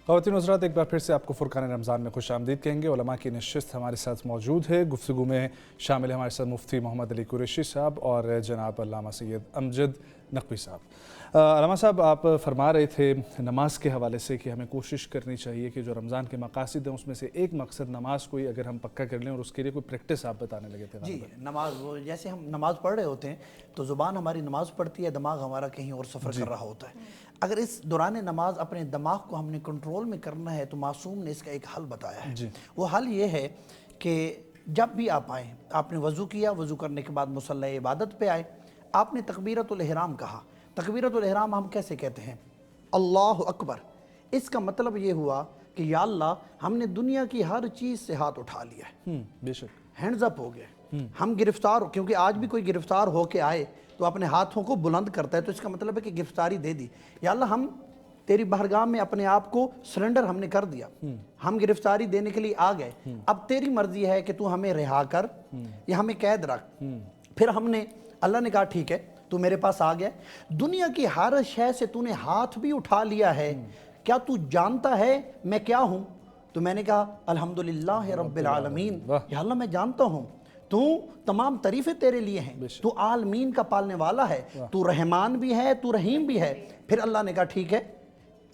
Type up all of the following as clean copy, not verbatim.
ख़वातीन हज़रात, एक बार फिर से आपको फ़ुरक़ान रमज़ान में खुश आमदीद कहेंगे। उलमा की नशिस्त हमारे साथ मौजूद है। गुफ्तगू में शामिल है हमारे साथ मुफ्ती मोहम्मद अली कुरैशी साहब और जनाब अल्लामा सैयद अमजद नक़वी साहब। अल्लामा साहब, आप फरमा रहे थे नमाज के हवाले से कि हमें कोशिश करनी चाहिए कि जो रमज़ान के मकासद हैं उसमें से एक मकसद नमाज को ही अगर हम पक्का कर लें, और उसके लिए कोई प्रैक्टिस आप बताने लगे थे। जी, नमाज जैसे हम नमाज पढ़ रहे होते हैं तो ज़ुबान हमारी नमाज पढ़ती है, दिमाग हमारा कहीं और सफ़र कर रहा होता है। अगर इस दौरान नमाज अपने दिमाग को हमने कंट्रोल में करना है तो मासूम ने इसका एक हल बताया है। वो हल ये है कि जब भी आप आएँ, आपने वज़ू किया, वज़ू करने के बाद मुसल्ला इबादत पे आए, आपने तकबीरतुल इहराम कहा। तकबीरतुल इहराम हम कैसे कहते हैं? अल्लाहु अकबर। इसका मतलब ये हुआ कि या अल्लाह, हमने दुनिया की हर चीज़ से हाथ उठा लिया है, बेशक हैंड्स अप हो गए। हम गिरफ्तार, क्योंकि आज भी कोई गिरफ्तार होके आए तो अपने हाथों को बुलंद करता है, तो इसका मतलब है कि गिरफ्तारी दे दी। या अल्लाह, हम तेरी बारगाह में अपने आप को सरेंडर हमने कर दिया, हम गिरफ्तारी देने के लिए आ गए। अब तेरी मर्जी है कि तू हमें रिहा कर या हमें कैद रख। फिर हमने, अल्लाह ने कहा ठीक है, तू मेरे पास आ गया, दुनिया की हर शय से तूने हाथ भी उठा लिया है, क्या तू जानता है मैं क्या हूँ? तो मैंने कहा अल्हम्दुलिल्लाह रब्बिल आलमीन, या अल्लाह मैं जानता हूँ तू, तमाम तारीफ़ें तेरे लिए हैं, तू आलमीन का पालने वाला है, तू रहमान भी है, तू रहीम भी है। फिर अल्लाह ने कहा ठीक है,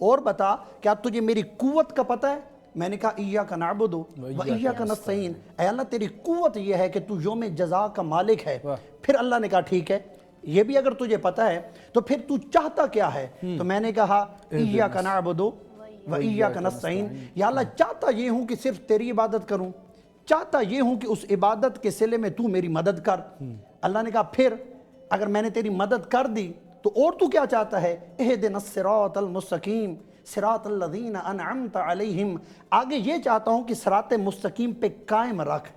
और बता क्या तुझे मेरी कुव्वत का पता है? मैंने कहा इय्याका नअबुदु व इय्याका नस्तईन, ऐ अल्लाह तेरी कुव्वत ये है कि तू यौम जज़ा का मालिक है। फिर अल्लाह ने कहा ठीक है, ये भी अगर तुझे पता है तो फिर तू चाहता क्या है? तो मैंने कहा इय्याका नअबुदु व इय्याका नस्तईन, या अल्लाह चाहता ये हूँ कि सिर्फ तेरी इबादत करूँ, चाहता ये हूँ कि उस इबादत के सिले में तू मेरी मदद कर। अल्लाह ने कहा फिर अगर मैंने तेरी मदद कर दी तो और तू क्या चाहता है? इहदिनस सिरातल मुस्तकीम सिरातल लज़ीना अनअमत अलैहिम, आगे ये चाहता हूँ कि सिरात मुस्तकीम पे कायम रख,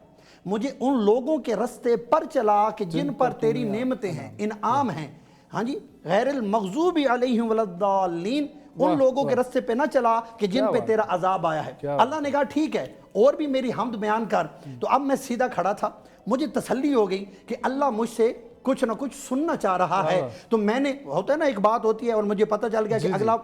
मुझे उन लोगों के रास्ते पर चला कि जिन पर तेरी नेमतें हैं, इनाम हैं। हाँ जी, गैरिल मग़ज़ूबी अलैहिम वलद्दाल्लीन, उन लोगों के रास्ते पे ना चला कि जिन पे तेरा अजाब आया है। अल्लाह ने कहा ठीक है, और भी मेरी हम्द बयान कर। तो अब मैं सीधा खड़ा था, मुझे तसल्ली हो गई कि अल्लाह मुझसे कुछ ना कुछ सुनना चाह रहा है। तो मैंने, होता है ना एक बात होती है और मुझे पता चल गया कि अगला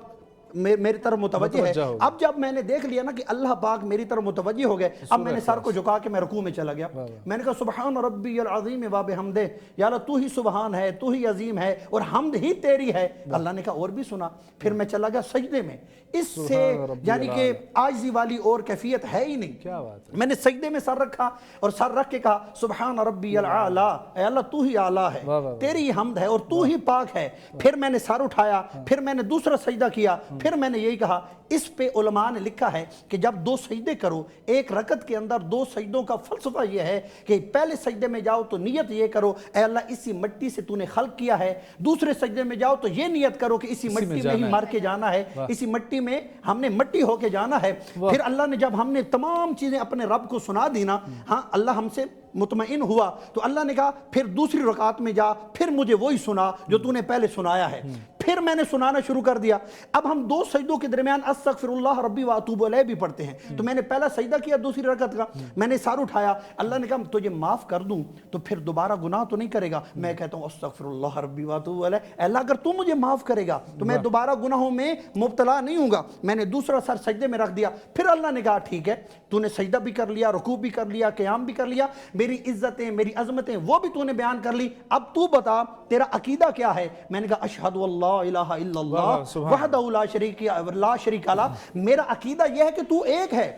मेरी तरफ मुतवज्जे है। अब जब मैंने देख लिया ना कि अल्लाह पाक मेरी तरफ मुतवज्जे हो गए, अब मैंने सर को झुका के मैं रुकू में चला गया। मैंने कहा सुबहान रब्बियल अज़ीम व बिहम्दे, या अल्लाह तू ही सुबहान है, तू ही अजीम है और हम्द ही तेरी है। अल्लाह ने कहा और भी सुना। फिर मैं चला गया सजदे में। इससे यानी कि आजिज़ी वाली और कैफियत है ही नहीं। क्या बात है। मैंने सजदे में सर रखा और सर रख के कहा सुबहान रब्बियल आला, ऐ अल्लाह तू ही आला है, तेरी हम्द है और तू ही पाक है। फिर मैंने सर उठाया, फिर मैंने दूसरा सजदा किया, फिर मैंने यही कहा। इस पे उलमा ने लिखा है कि जब दो सजदे करो, एक रकत के अंदर दो सजदों का फलसफा यह है कि पहले सजदे में जाओ तो नियत ये करो ऐ अल्लाह इसी मिट्टी से तूने खल्क किया है, दूसरे सजदे में जाओ तो ये नियत करो कि इसी मिट्टी में ही मर के जाना है, इसी मिट्टी में हमने मिट्टी होके जाना है। फिर अल्लाह ने, जब हमने तमाम चीजें अपने रब को सुना दी ना, हाँ अल्लाह हमसे मुतमईन हुआ, तो अल्लाह ने कहा फिर दूसरी रकात में जा, फिर मुझे वही सुना जो तूने पहले सुनाया है। फिर मैंने सुनाना शुरू कर दिया। अब हम दो सजदों के दरमियान अस्तगफिरुल्लाह रब्बी व अतूबु अलैह भी पढ़ते हैं। तो मैंने पहला सजदा किया दूसरी रकत का, मैंने सर उठाया, अल्लाह ने कहा तुझे माफ कर दूं तो फिर दोबारा गुनाह तो नहीं करेगा। मैं कहता हूँ अस्तगफिरुल्लाह रब्बी व अतूबु अलैह, अल्लाह अगर तू मुझे माफ करेगा तो मैं दोबारा गुनाहों में मुब्तला नहीं हूँगा। मैंने दूसरा सर सजदे में रख दिया। फिर अल्लाह ने कहा ठीक है, तूने सजदा भी कर लिया, रुकू भी कर लिया, क़याम भी कर लिया, मेरी इज्जतें मेरी अजमतें वो भी तूने बयान कर ली, अब तू बता तेरा अकीदा क्या है? मैंने कहा अशहदु अल्ला इलाहा इल्लल्लाह वहदहु ला शरीका लह, मेरा अकीदा यह है कि तू एक है,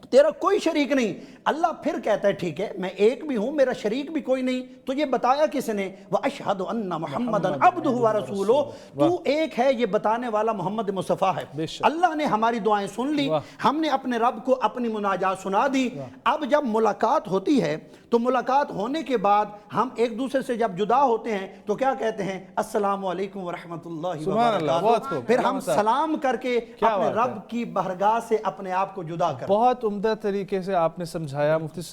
तेरा कोई शरीक नहीं। अल्लाह फिर कहता है ठीक है, मैं एक भी हूं, मेरा शरीक भी कोई नहीं, तुझे बताया किसने? व अशहदु अन्ना मुहम्मदन अब्दुहु व रसूलुहु, तू एक है ये बताने वाला मोहम्मद मुस्तफ़ा है। अल्लाह ने हमारी दुआएं सुन ली, हमने अपने रब को अपनी मुनाजात सुना दी। अब जब मुलाकात होती है तो मुलाकात होने के बाद हम एक दूसरे से जब जुदा होते हैं तो क्या कहते हैं? अस्सलामु अलैकुम व रहमतुल्लाहि व बरकातुहू। फिर हम सलाम करके अपने रब की बरगाह से अपने आप को जुदा कर। बहुत उम्दा तरीके से आपने समझाया मुफ्ती साहब।